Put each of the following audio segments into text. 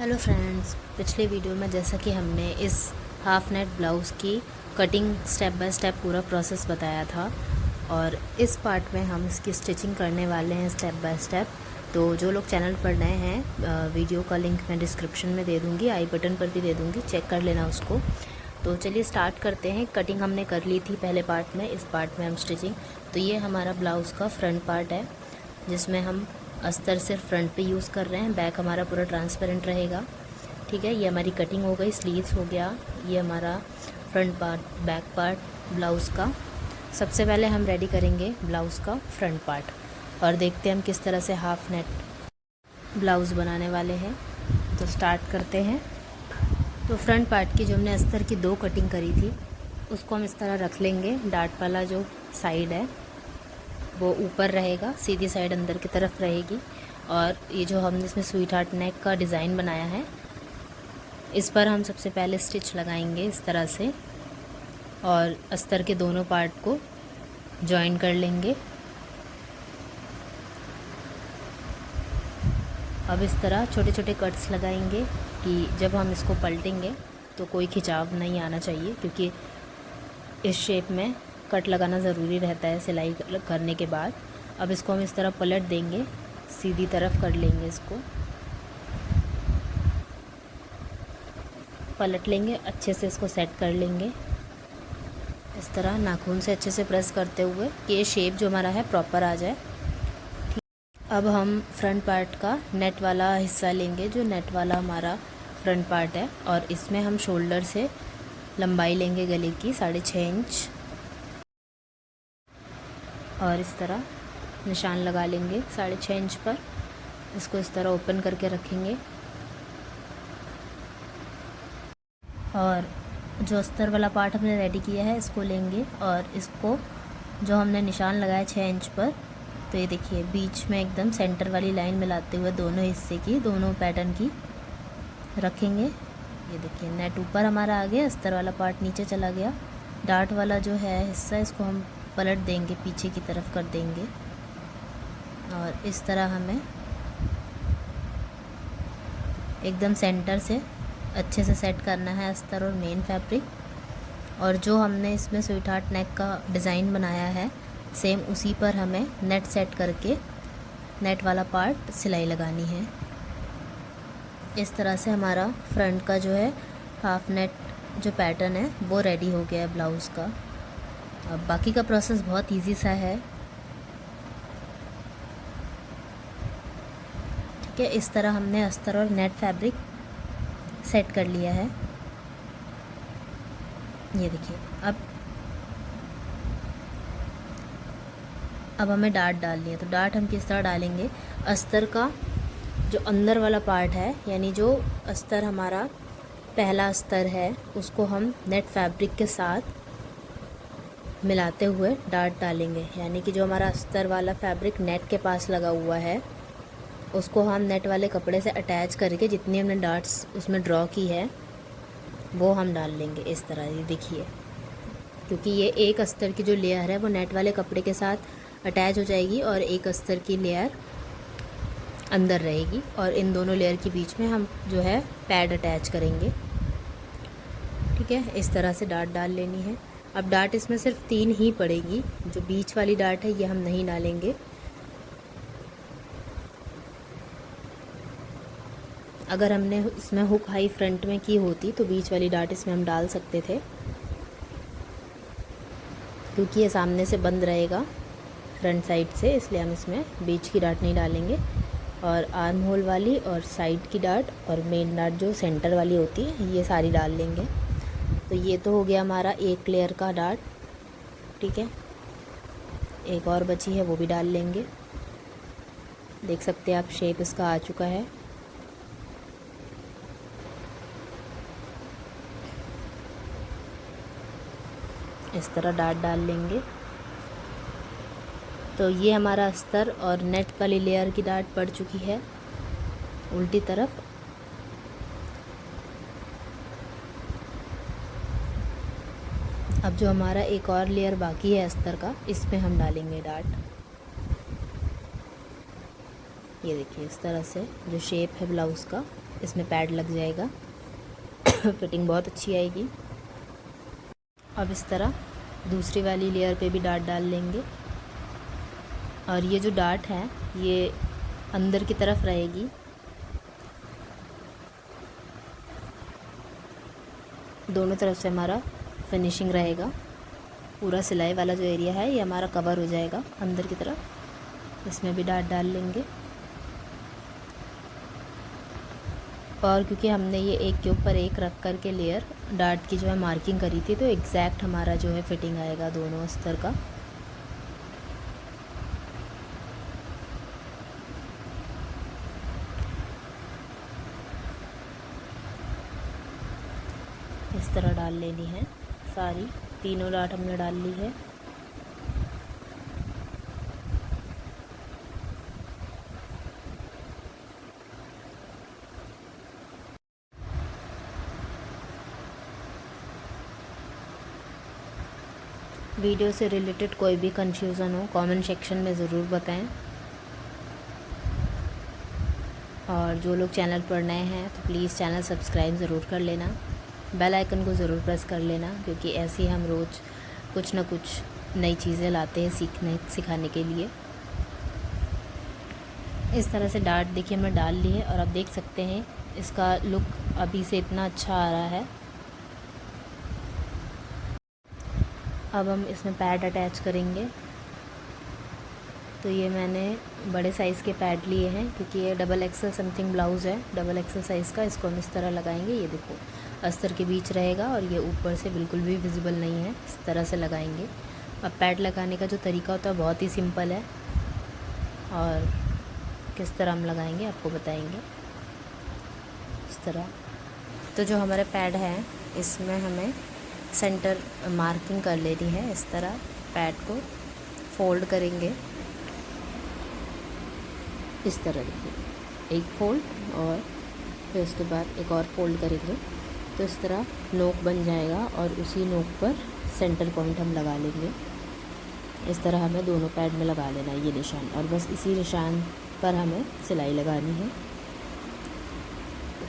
Hello friends, पिछले video में जैसा कि हमने इस हाफ नेट ब्लाउज़ की कटिंग स्टेप बाय स्टेप पूरा प्रोसेस बताया था और इस पार्ट में हम इसकी स्टिचिंग करने वाले हैं स्टेप बाय स्टेप। तो जो लोग चैनल पर नए हैं, वीडियो का लिंक मैं डिस्क्रिप्शन में दे दूँगी, आई बटन पर भी दे दूँगी, चेक कर लेना उसको। तो चलिए स्टार्ट करते हैं। कटिंग हमने कर ली थी पहले पार्ट में, इस पार्ट में हम स्टिचिंग। तो ये हमारा ब्लाउज़ का फ्रंट पार्ट है जिसमें हम अस्तर सिर्फ फ्रंट पे यूज़ कर रहे हैं, बैक हमारा पूरा ट्रांसपेरेंट रहेगा। ठीक है, ये हमारी कटिंग हो गई, स्लीव्स हो गया, ये हमारा front part, back part blouse का। सबसे पहले हम रेडी करेंगे ब्लाउज़ का फ्रंट पार्ट और देखते हैं हम किस तरह से हाफ नेट ब्लाउज़ बनाने वाले हैं। तो स्टार्ट करते हैं। तो फ्रंट पार्ट की जो हमने अस्तर की 2 कटिंग करी थी उसको हम इस तरह रख लेंगे। डार्ट वाला जो साइड है वो ऊपर रहेगा, सीधी साइड अंदर की तरफ रहेगी। और ये जो हमने इसमें स्वीट हार्ट नेक का डिज़ाइन बनाया है, इस पर हम सबसे पहले स्टिच लगाएंगे इस तरह से और अस्तर के दोनों पार्ट को जॉइन कर लेंगे। अब इस तरह छोटे छोटे कट्स लगाएंगे कि जब हम इसको पलटेंगे तो कोई खिंचाव नहीं आना चाहिए, क्योंकि इस शेप में कट लगाना ज़रूरी रहता है सिलाई करने के बाद। अब इसको हम इस तरह पलट देंगे, सीधी तरफ कर लेंगे, इसको पलट लेंगे, अच्छे से इसको सेट कर लेंगे इस तरह नाखून से अच्छे से प्रेस करते हुए कि ये शेप जो हमारा है प्रॉपर आ जाए। अब हम फ्रंट पार्ट का नेट वाला हिस्सा लेंगे, जो नेट वाला हमारा फ्रंट पार्ट है, और इसमें हम शोल्डर से लंबाई लेंगे गले की 6.5 इंच और इस तरह निशान लगा लेंगे 6.5 इंच पर। इसको इस तरह ओपन करके रखेंगे और जो अस्तर वाला पार्ट हमने रेडी किया है इसको लेंगे और इसको जो हमने निशान लगाया 6 इंच पर, तो ये देखिए बीच में एकदम सेंटर वाली लाइन मिलाते हुए दोनों हिस्से की, दोनों पैटर्न की रखेंगे। ये देखिए नेट ऊपर हमारा आ गया, अस्तर वाला पार्ट नीचे चला गया। डार्ट वाला जो है हिस्सा इसको हम पलट देंगे, पीछे की तरफ कर देंगे और इस तरह हमें एकदम सेंटर से अच्छे से सेट करना है अस्तर और मेन फैब्रिक। और जो हमने इसमें स्वीट हार्ट नेक का डिज़ाइन बनाया है सेम उसी पर हमें नेट सेट करके नेट वाला पार्ट सिलाई लगानी है। इस तरह से हमारा फ्रंट का जो है हाफ नेट जो पैटर्न है वो रेडी हो गया है ब्लाउज़ का। अब बाकी का प्रोसेस बहुत इजी सा है। ठीक है, इस तरह हमने अस्तर और नेट फैब्रिक सेट कर लिया है। ये देखिए अब हमें डार्ट डालनी है। तो डार्ट हम किस तरह डालेंगे, अस्तर का जो अंदर वाला पार्ट है, यानी जो अस्तर हमारा पहला अस्तर है, उसको हम नेट फैब्रिक के साथ मिलाते हुए डार्ट डालेंगे। यानी कि जो हमारा अस्तर वाला फैब्रिक नेट के पास लगा हुआ है उसको हम नेट वाले कपड़े से अटैच करके जितनी हमने डार्ट्स उसमें ड्रॉ की है वो हम डाल लेंगे इस तरह। ये देखिए, क्योंकि ये एक अस्तर की जो लेयर है वो नेट वाले कपड़े के साथ अटैच हो जाएगी और एक अस्तर की लेयर अंदर रहेगी और इन दोनों लेयर के बीच में हम जो है पैड अटैच करेंगे। ठीक है, इस तरह से डार्ट डाल लेनी है। अब डार्ट इसमें सिर्फ 3 ही पड़ेगी, जो बीच वाली डार्ट है ये हम नहीं डालेंगे। अगर हमने इसमें हुक हाई फ्रंट में की होती तो बीच वाली डार्ट इसमें हम डाल सकते थे, क्योंकि ये सामने से बंद रहेगा फ्रंट साइड से, इसलिए हम इसमें बीच की डार्ट नहीं डालेंगे। और आर्म होल वाली और साइड की डार्ट और मेन डार्ट जो सेंटर वाली होती है ये सारी डाल लेंगे। तो ये तो हो गया हमारा एक लेयर का डार्ट। ठीक है, एक और बची है वो भी डाल लेंगे। देख सकते हैं आप शेप इसका आ चुका है। इस तरह डार्ट डाल लेंगे। तो ये हमारा अस्तर और नेट वाली लेयर की डार्ट पड़ चुकी है उल्टी तरफ। अब जो हमारा एक और लेयर बाकी है अस्तर का, इसमें हम डालेंगे डार्ट। ये देखिए इस तरह से जो शेप है ब्लाउज़ का इसमें पैड लग जाएगा। फिटिंग बहुत अच्छी आएगी। अब इस तरह दूसरी वाली लेयर पे भी डाट डाल लेंगे, और ये जो डाट है ये अंदर की तरफ रहेगी। दोनों तरफ से हमारा फिनिशिंग रहेगा। पूरा सिलाई वाला जो एरिया है ये हमारा कवर हो जाएगा अंदर की तरफ। इसमें भी डाट डाल लेंगे, और क्योंकि हमने ये एक के ऊपर एक रख कर के लेयर डाट की जो है मार्किंग करी थी, तो एग्जैक्ट हमारा जो है फिटिंग आएगा दोनों अस्तर का। इस तरह डाल लेनी है सारी, तीनों डाट हमने डाल ली है। वीडियो से रिलेटेड कोई भी कंफ्यूज़न हो कमेंट सेक्शन में ज़रूर बताएं, और जो लोग चैनल पर नए हैं तो प्लीज़ चैनल सब्सक्राइब ज़रूर कर लेना, बेल आइकन को ज़रूर प्रेस कर लेना, क्योंकि ऐसे ही हम रोज़ कुछ ना कुछ नई चीज़ें लाते हैं सिखाने के लिए। इस तरह से डाट देखिए हमने डाल ली है, और आप देख सकते हैं इसका लुक अभी से इतना अच्छा आ रहा है। अब हम इसमें पैड अटैच करेंगे। तो ये मैंने बड़े साइज़ के पैड लिए हैं, क्योंकि ये डबल एक्सल समथिंग ब्लाउज़ है, डबल एक्सल साइज़ का। इसको हम इस तरह लगाएंगे, ये देखो अस्तर के बीच रहेगा, और ये ऊपर से बिल्कुल भी विजिबल नहीं है। इस तरह से लगाएंगे। अब पैड लगाने का जो तरीका होता है बहुत ही सिंपल है, और किस तरह हम लगाएंगे आपको बताएंगे। इस तरह तो जो हमारे पैड हैं इसमें हमें सेंटर मार्किंग कर लेनी है। इस तरह पैड को फोल्ड करेंगे, इस तरह देखिए, एक फोल्ड और फिर उसके बाद एक और फोल्ड करेंगे, तो इस तरह नोक बन जाएगा, और उसी नोक पर सेंटर पॉइंट हम लगा लेंगे। इस तरह हमें दोनों पैड में लगा लेना है ये निशान, और बस इसी निशान पर हमें सिलाई लगानी है।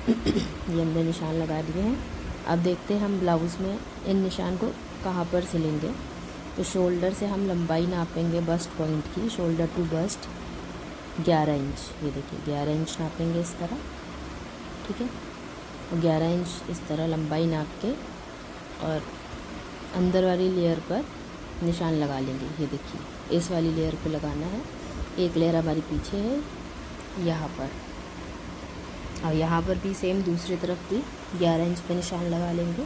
ये हमने निशान लगा दिए हैं। अब देखते हैं हम ब्लाउज़ में इन निशान को कहाँ पर सिलेंगे। तो शोल्डर से हम लंबाई नापेंगे बस्ट पॉइंट की, शोल्डर टू बस्ट 11 इंच। ये देखिए 11 इंच नापेंगे इस तरह, ठीक है। 11 इंच इस तरह लंबाई नाप के, और अंदर वाली लेयर पर निशान लगा लेंगे। ये देखिए इस वाली लेयर पे लगाना है। एक लेयर हमारी पीछे है यहाँ पर, और यहाँ पर भी सेम दूसरी तरफ भी 11 इंच पे निशान लगा लेंगे।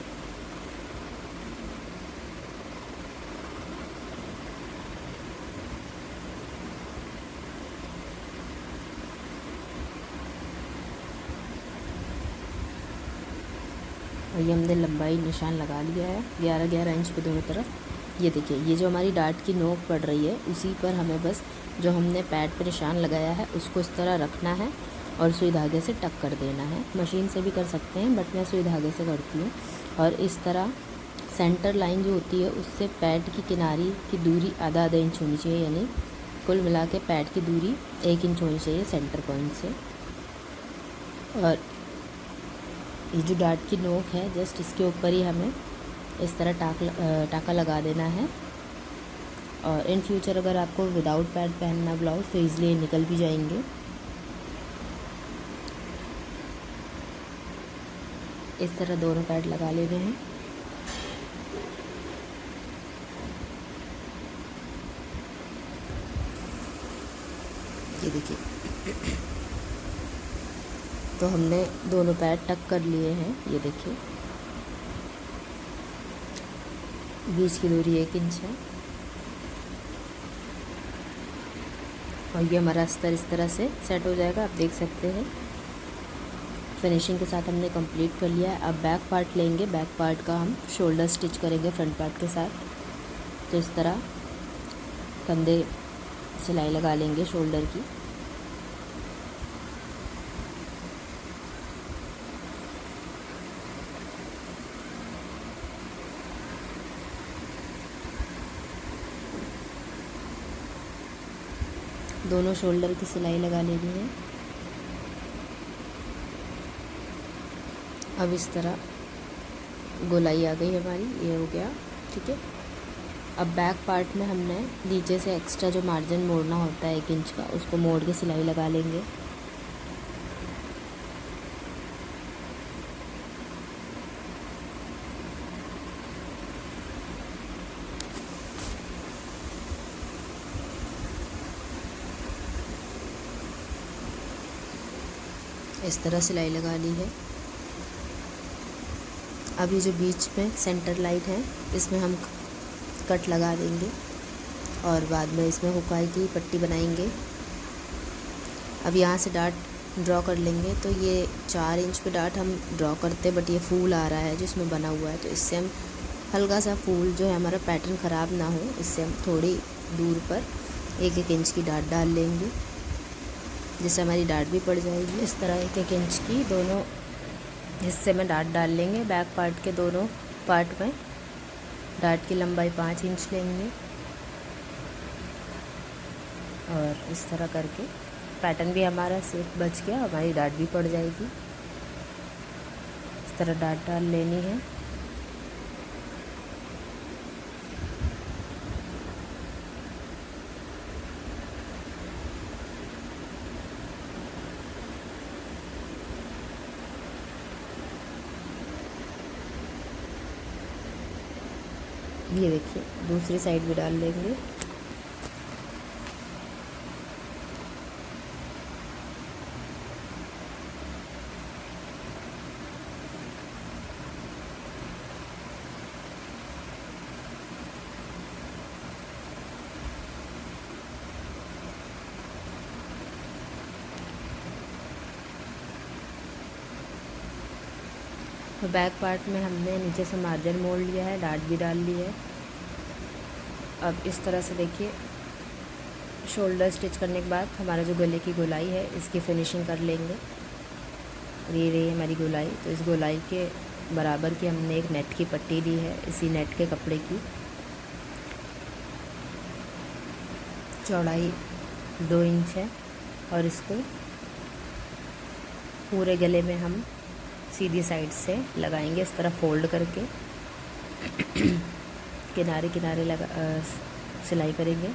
और ये हमने लंबाई निशान लगा लिया है 11-11 इंच पे दोनों तरफ। ये देखिए ये जो हमारी डाट की नोक पड़ रही है उसी पर हमें बस जो हमने पैड पे निशान लगाया है उसको इस तरह रखना है, और सुई धागे से टक कर देना है। मशीन से भी कर सकते हैं, बट मैं सुई धागे से करती हूँ। और इस तरह सेंटर लाइन जो होती है उससे पैड की किनारी की दूरी आधा इंच होनी चाहिए, यानी कुल मिला के पैड की दूरी 1 इंच होनी चाहिए सेंटर पॉइंट से। और ये जो डाट की नोक है जस्ट इसके ऊपर ही हमें इस तरह टाका लगा देना है। और इन फ्यूचर अगर आपको विदाउट पैड पहनना ब्लाउज तो ईज़िली निकल भी जाएंगे। इस तरह दोनों पैड लगा लेने हैं। ये देखिए तो हमने दोनों पैड टक कर लिए हैं। ये देखिए बीच की दूरी 1 इंच है, और ये हमारा अस्तर इस तरह से सेट हो जाएगा। आप देख सकते हैं फिनिशिंग के साथ हमने कंप्लीट कर लिया है। अब बैक पार्ट लेंगे, बैक पार्ट का हम शोल्डर स्टिच करेंगे फ्रंट पार्ट के साथ। तो इस तरह कंधे सिलाई लगा लेंगे शोल्डर की। दोनों शोल्डर की सिलाई लगा लेनी है। अब इस तरह गोलाई आ गई हमारी, ये हो गया, ठीक है। अब बैक पार्ट में हमने नीचे से एक्स्ट्रा जो मार्जिन मोड़ना होता है 1 इंच का, उसको मोड़ के सिलाई लगा लेंगे। इस तरह सिलाई लगा ली है। अब ये जो बीच में सेंटर लाइन है, इसमें हम कट लगा देंगे और बाद में इसमें हुकाई की पट्टी बनाएंगे। अब यहाँ से डाट ड्रॉ कर लेंगे। तो ये 4 इंच पे डाट हम ड्रॉ करते हैं, बट ये फूल आ रहा है जो इसमें बना हुआ है, तो इससे हम हल्का सा फूल जो है हमारा पैटर्न ख़राब ना हो, इससे हम थोड़ी दूर पर 1-1 इंच की डाट डाल लेंगे, जिससे हमारी डाट भी पड़ जाएगी। इस तरह 1-1 इंच की दोनों हिस्से में डाट डाल लेंगे। बैक पार्ट के दोनों पार्ट में डाट की लंबाई 5 इंच लेंगे और इस तरह करके पैटर्न भी हमारा सेफ बच गया, हमारी डाट भी पड़ जाएगी। इस तरह डाट डाल लेनी है। ये देखिए दूसरी साइड भी डाल लेंगे। तो बैक पार्ट में हमने नीचे से मार्जिन मोड़ लिया है, डाट भी डाल ली है। अब इस तरह से देखिए शोल्डर स्टिच करने के बाद हमारा जो गले की गोलाई है, इसकी फिनिशिंग कर लेंगे। और ये रही हमारी गोलाई। तो इस गोलाई के बराबर की हमने एक नेट की पट्टी ली है। इसी नेट के कपड़े की चौड़ाई 2 इंच है और इसको पूरे गले में हम सीधी साइड से लगाएंगे, इस तरह फोल्ड करके किनारे किनारे लगा सिलाई करेंगे।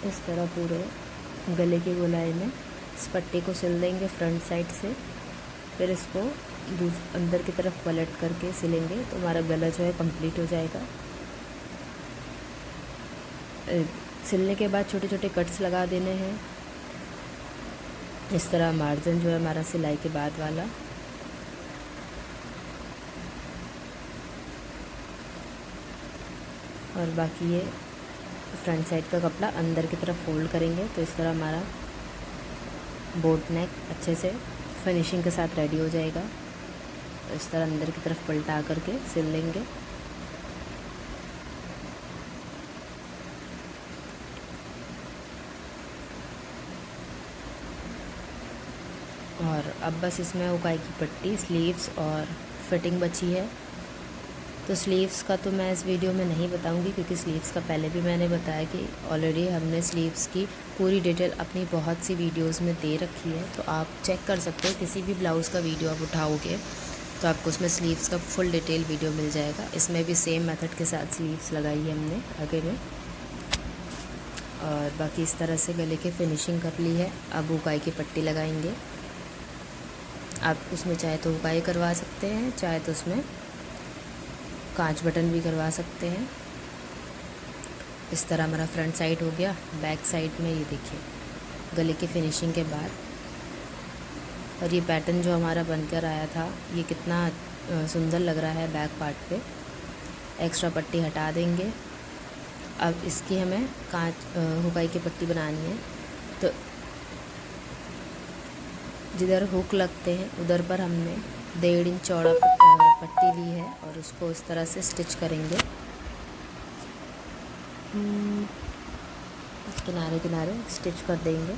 इस तरह पूरे गले की गोलाई में इस पट्टी को सिल देंगे फ्रंट साइड से। फिर इसको अंदर की तरफ पलट करके सिलेंगे तो हमारा गला जो है कंप्लीट हो जाएगा। सिलने के बाद छोटे छोटे कट्स लगा देने हैं। इस तरह मार्जिन जो है हमारा सिलाई के बाद वाला, और बाकी ये फ्रंट साइड का कपड़ा अंदर की तरफ फोल्ड करेंगे। तो इस तरह हमारा बोट नेक अच्छे से फिनिशिंग के साथ रेडी हो जाएगा। तो इस तरह अंदर की तरफ पलटा करके सिल लेंगे। और अब बस इसमें हुकाई की पट्टी, स्लीव्स और फिटिंग बची है। तो स्लीव्स का तो मैं इस वीडियो में नहीं बताऊंगी, क्योंकि स्लीव्स का पहले भी मैंने बताया कि ऑलरेडी हमने स्लीव्स की पूरी डिटेल अपनी बहुत सी वीडियोस में दे रखी है। तो आप चेक कर सकते हैं, किसी भी ब्लाउज़ का वीडियो आप उठाओगे तो आपको उसमें स्लीव्स का फुल डिटेल वीडियो मिल जाएगा। इसमें भी सेम मेथड के साथ स्लीव्स लगाई है हमने आगे में। और बाकी इस तरह से गले की फिनिशिंग कर ली है। अब हुकाई की पट्टी लगाएंगे। आप उसमें चाहे तो हुकाई करवा सकते हैं, चाहे तो उसमें कांच बटन भी करवा सकते हैं। इस तरह हमारा फ्रंट साइड हो गया। बैक साइड में ये देखिए गले की फिनिशिंग के बाद, और ये पैटर्न जो हमारा बनकर आया था ये कितना सुंदर लग रहा है। बैक पार्ट पे एक्स्ट्रा पट्टी हटा देंगे। अब इसकी हमें हुकाई की पट्टी बनानी है। तो जिधर हुक लगते हैं उधर पर हमने 1.5 इंच चौड़ा पट्टी ली है और उसको इस तरह से स्टिच करेंगे। किनारे किनारे स्टिच कर देंगे।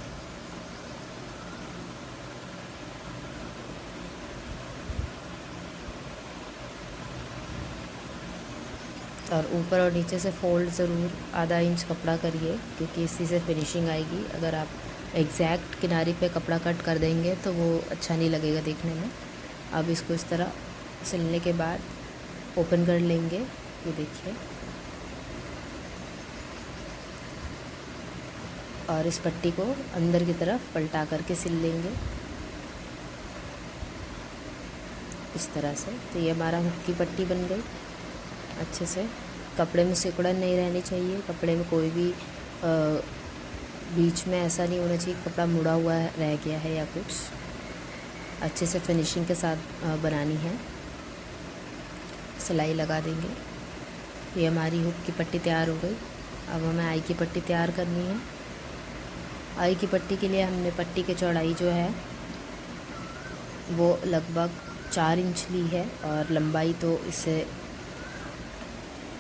और ऊपर और नीचे से फोल्ड ज़रूर आधा इंच कपड़ा करिए, क्योंकि इसी से फिनिशिंग आएगी। अगर आप एग्जैक्ट किनारे पे कपड़ा कट कर देंगे तो वो अच्छा नहीं लगेगा देखने में। अब इसको इस तरह सिलने के बाद ओपन कर लेंगे, ये देखिए। और इस पट्टी को अंदर की तरफ पलटा करके सिल लेंगे इस तरह से। तो ये हमारा हुक की पट्टी बन गई अच्छे से। कपड़े में सिकुड़न नहीं रहनी चाहिए, कपड़े में कोई भी बीच में ऐसा नहीं होना चाहिए कपड़ा मुड़ा हुआ रह गया है या कुछ। अच्छे से फिनिशिंग के साथ बनानी है। सिलाई लगा देंगे। ये हमारी हुक की पट्टी तैयार हो गई। अब हमें आई की पट्टी तैयार करनी है। आई की पट्टी के लिए हमने पट्टी की चौड़ाई जो है वो लगभग 4 इंच ली है, और लंबाई तो इससे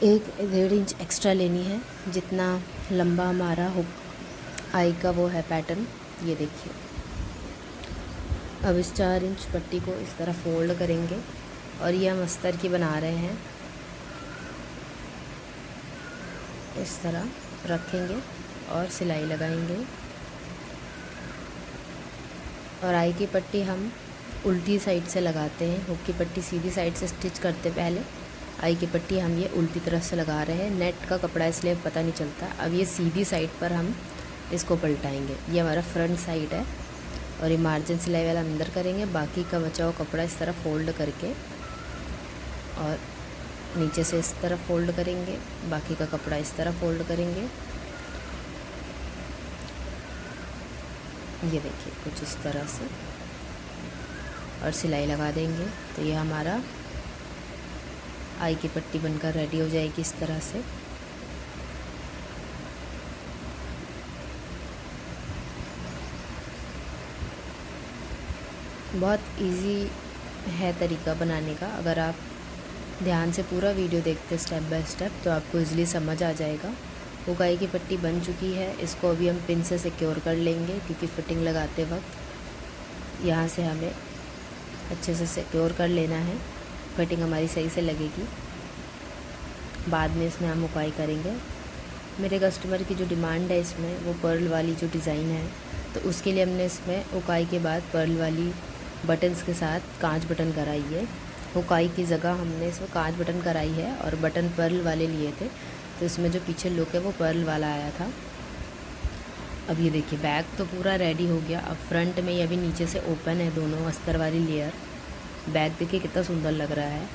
1-1.5 इंच एक्स्ट्रा लेनी है, जितना लंबा हमारा हुक आई का वो है पैटर्न। ये देखिए। अब इस 4 इंच पट्टी को इस तरह फोल्ड करेंगे, और ये हम अस्तर की बना रहे हैं। इस तरह रखेंगे और सिलाई लगाएंगे। और आई की पट्टी हम उल्टी साइड से लगाते हैं। हुक की पट्टी सीधी साइड से स्टिच करते पहले, आई की पट्टी हम ये उल्टी तरफ से लगा रहे हैं। नेट का कपड़ा इसलिए पता नहीं चलता। अब ये सीधी साइड पर हम इसको पलटाएंगे। ये हमारा फ्रंट साइड है, और ये मार्जिन सिलाई वाला अंदर करेंगे। बाकी का बचा हुआ कपड़ा इस तरह फोल्ड करके, और नीचे से इस तरह फोल्ड करेंगे। बाकी का कपड़ा इस तरह फोल्ड करेंगे। ये देखिए कुछ इस तरह से, और सिलाई लगा देंगे। तो ये हमारा आई की पट्टी बनकर रेडी हो जाएगी इस तरह से। बहुत इजी है तरीका बनाने का। अगर आप ध्यान से पूरा वीडियो देखते स्टेप बाय स्टेप तो आपको इजीली समझ आ जाएगा। हुक आई की पट्टी बन चुकी है। इसको अभी हम पिन से सिक्योर कर लेंगे, क्योंकि फिटिंग लगाते वक्त यहाँ से हमें अच्छे से सिक्योर कर लेना है। फिटिंग हमारी सही से लगेगी। बाद में इसमें हम हुक आई करेंगे। मेरे कस्टमर की जो डिमांड है इसमें, वो पर्ल वाली जो डिज़ाइन है, तो उसके लिए हमने इसमें हुक आई के बाद पर्ल वाली बटन्स के साथ कांच बटन कराई है। हुक आई की जगह हमने इसमें कांच बटन कराई है, और बटन पर्ल वाले लिए थे, तो इसमें जो पीछे लुक है वो पर्ल वाला आया था। अब ये देखिए बैक तो पूरा रेडी हो गया। अब फ्रंट में ये अभी नीचे से ओपन है दोनों अस्तर वाली लेयर। बैक देखिए कितना सुंदर लग रहा है।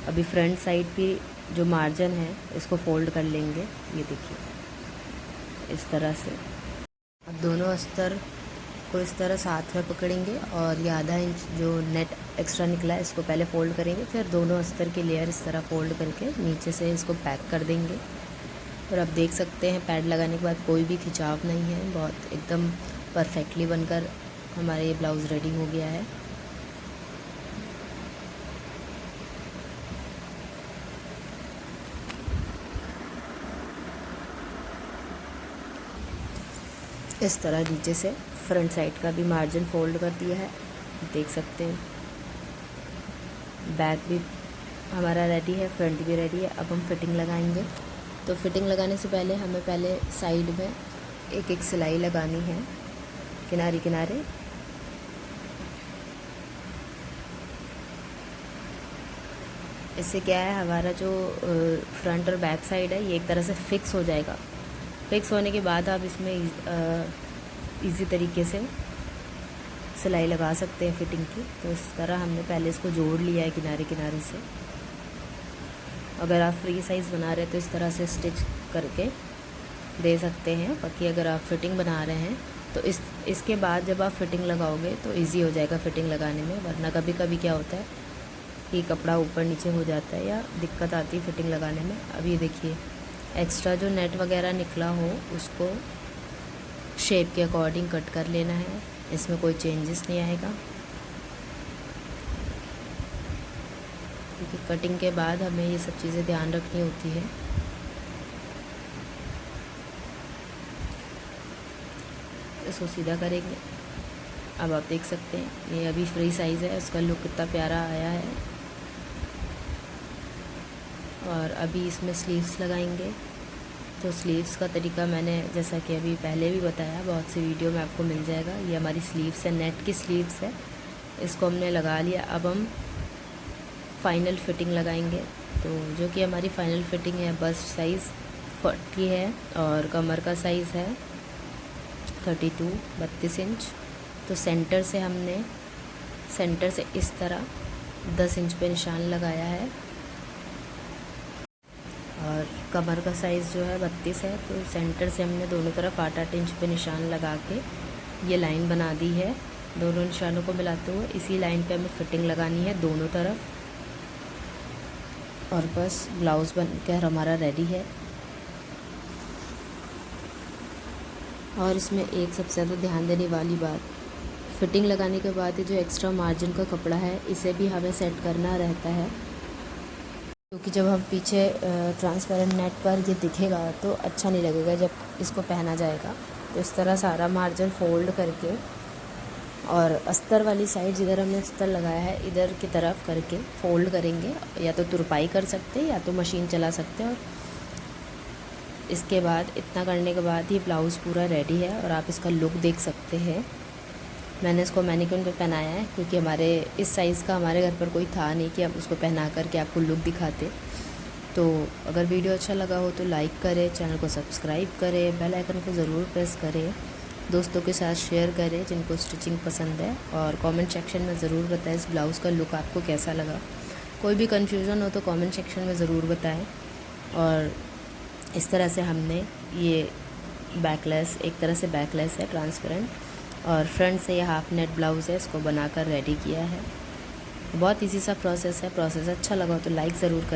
अभी फ्रंट साइड भी जो मार्जिन है इसको फोल्ड कर लेंगे। ये देखिए इस तरह से। अब दोनों अस्तर को इस तरह साथ में पकड़ेंगे, और ये आधा इंच जो नेट एक्स्ट्रा निकला है इसको पहले फोल्ड करेंगे। फिर दोनों अस्तर की लेयर इस तरह फोल्ड करके नीचे से इसको पैक कर देंगे। और आप देख सकते हैं पैड लगाने के बाद कोई भी खिंचाव नहीं है। बहुत एकदम परफेक्टली बनकर हमारा ये ब्लाउज़ रेडी हो गया है। इस तरह नीचे से फ्रंट साइड का भी मार्जिन फोल्ड कर दिया है, देख सकते हैं। बैक भी हमारा रेडी है, फ्रंट भी रेडी है। अब हम फिटिंग लगाएंगे। तो फिटिंग लगाने से पहले हमें पहले साइड में एक एक सिलाई लगानी है, किनारे किनारे। इससे क्या है, हमारा जो फ्रंट और बैक साइड है ये एक तरह से फिक्स हो जाएगा। फिक्स होने के बाद आप इसमें इजी तरीके से सिलाई लगा सकते हैं फिटिंग की। तो इस तरह हमने पहले इसको जोड़ लिया है किनारे किनारे से। अगर आप फ्री साइज़ बना रहे हैं तो इस तरह से स्टिच करके दे सकते हैं। बाकी अगर आप फिटिंग बना रहे हैं तो इसके बाद जब आप फिटिंग लगाओगे तो इजी हो जाएगा फिटिंग लगाने में। वरना कभी कभी क्या होता है कि कपड़ा ऊपर नीचे हो जाता है या दिक्कत आती है फिटिंग लगाने में। अब ये देखिए एक्स्ट्रा जो नेट वगैरह निकला हो उसको शेप के अकॉर्डिंग कट कर लेना है। इसमें कोई चेंजेस नहीं आएगा, क्योंकि कटिंग के बाद हमें ये सब चीज़ें ध्यान रखनी होती है। इसको सीधा करेंगे। अब आप देख सकते हैं ये अभी फ्री साइज़ है, उसका लुक कितना प्यारा आया है। और अभी इसमें स्लीव्स लगाएंगे। तो स्लीव्स का तरीका मैंने जैसा कि अभी पहले भी बताया, बहुत सी वीडियो में आपको मिल जाएगा। ये हमारी स्लीव्स है, नेट की स्लीव्स है, इसको हमने लगा लिया। अब हम फाइनल फिटिंग लगाएंगे। तो जो कि हमारी फाइनल फिटिंग है, बस्ट साइज़ 40 है और कमर का साइज़ है 32 इंच। तो सेंटर से इस तरह 10 इंच पे निशान लगाया है और कमर का साइज़ जो है 32 है। तो सेंटर से हमने दोनों तरफ 8-8 इंच पे निशान लगा के ये लाइन बना दी है। दोनों निशानों को मिलाते हुए इसी लाइन पे हमें फिटिंग लगानी है दोनों तरफ, और बस ब्लाउज़ बनकर हमारा रेडी है। और इसमें एक सबसे ज़्यादा ध्यान देने वाली बात, फिटिंग लगाने के बाद जो एक्स्ट्रा मार्जिन का कपड़ा है इसे भी हमें सेट करना रहता है, क्योंकि जब हम पीछे ट्रांसपेरेंट नेट पर ये दिखेगा तो अच्छा नहीं लगेगा जब इसको पहना जाएगा। तो इस तरह सारा मार्जिन फोल्ड करके और अस्तर वाली साइड जिधर हमने अस्तर लगाया है इधर की तरफ करके फोल्ड करेंगे। या तो तुरपाई कर सकते हैं या तो मशीन चला सकते हैं। और इसके बाद इतना करने के बाद ये ब्लाउज़ पूरा रेडी है और आप इसका लुक देख सकते हैं। मैंने इसको मैनिक्विन पे पहनाया है क्योंकि हमारे इस साइज़ का हमारे घर पर कोई था नहीं कि हम उसको पहना करके आपको लुक दिखाते। तो अगर वीडियो अच्छा लगा हो तो लाइक करें, चैनल को सब्सक्राइब करें, बेल आइकन को ज़रूर प्रेस करें, दोस्तों के साथ शेयर करें जिनको स्टिचिंग पसंद है, और कमेंट सेक्शन में ज़रूर बताएं इस ब्लाउज़ का लुक आपको कैसा लगा। कोई भी कन्फ्यूज़न हो तो कमेंट सेक्शन में ज़रूर बताएं। और इस तरह से हमने ये बैकलेस, एक तरह से बैकलेस है ट्रांसपेरेंट, और फ्रंट से ये हाफ नेट ब्लाउज़ है, इसको बनाकर रेडी किया है। बहुत इजी सा प्रोसेस है। प्रोसेस अच्छा लगा तो लाइक ज़रूर करें।